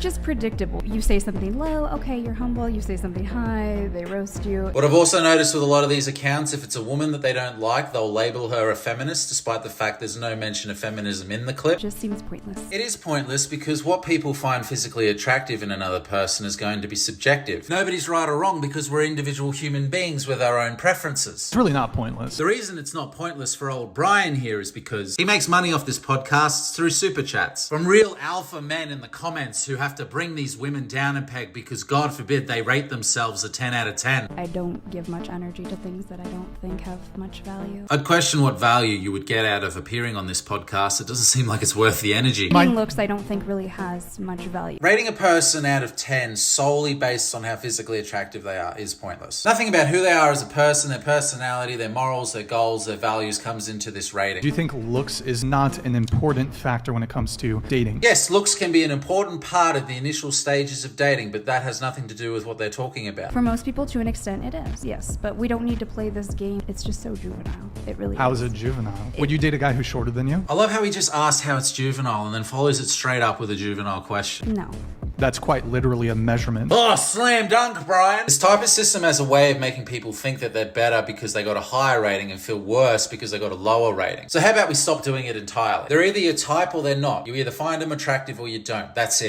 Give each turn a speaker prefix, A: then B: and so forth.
A: just predictable. You say something low, okay, you're humble. You say something high, they roast you.
B: What I've also noticed with a lot of these accounts, if it's a woman that they don't like, they'll label her a feminist, despite the fact there's no mention of feminism in the clip.
A: It just seems pointless.
B: It is pointless because what people find physically attractive in another person is going to be subjective. Nobody's right or wrong because we're individual human beings with our own preferences.
C: It's really not pointless.
B: The reason it's not pointless for old Brian here is because he makes money off this podcast through super chats from real alpha men in the comments who have to bring these women down a peg because God forbid they rate themselves a 10 out of 10.
A: I don't give much energy to things that I don't think have much value.
B: I'd question what value you would get out of appearing on this podcast. It doesn't seem like it's worth the energy.
A: Being looks, I don't think really has much value.
B: Rating a person out of 10 solely based on how physically attractive they are is pointless. Nothing about who they are as a person, their personality, their morals, their goals, their values comes into this rating.
C: Do you think looks is not an important factor when it comes to dating?
B: Yes, looks can be an important part of the initial stages of dating, but that has nothing to do with what they're talking about.
A: For most people, to an extent, it is, yes. But we don't need to play this game. It's just so juvenile. It really
C: How
A: is.
C: is it juvenile? Would you date a guy who's shorter than you?
B: I love how he just asked how it's juvenile and then follows it straight up with a juvenile question.
A: No.
C: That's quite literally a measurement.
B: Oh, slam dunk, Brian! This type of system has a way of making people think that they're better because they got a higher rating and feel worse because they got a lower rating. So how about we stop doing it entirely? They're either your type or they're not. You either find them attractive or you don't. That's it.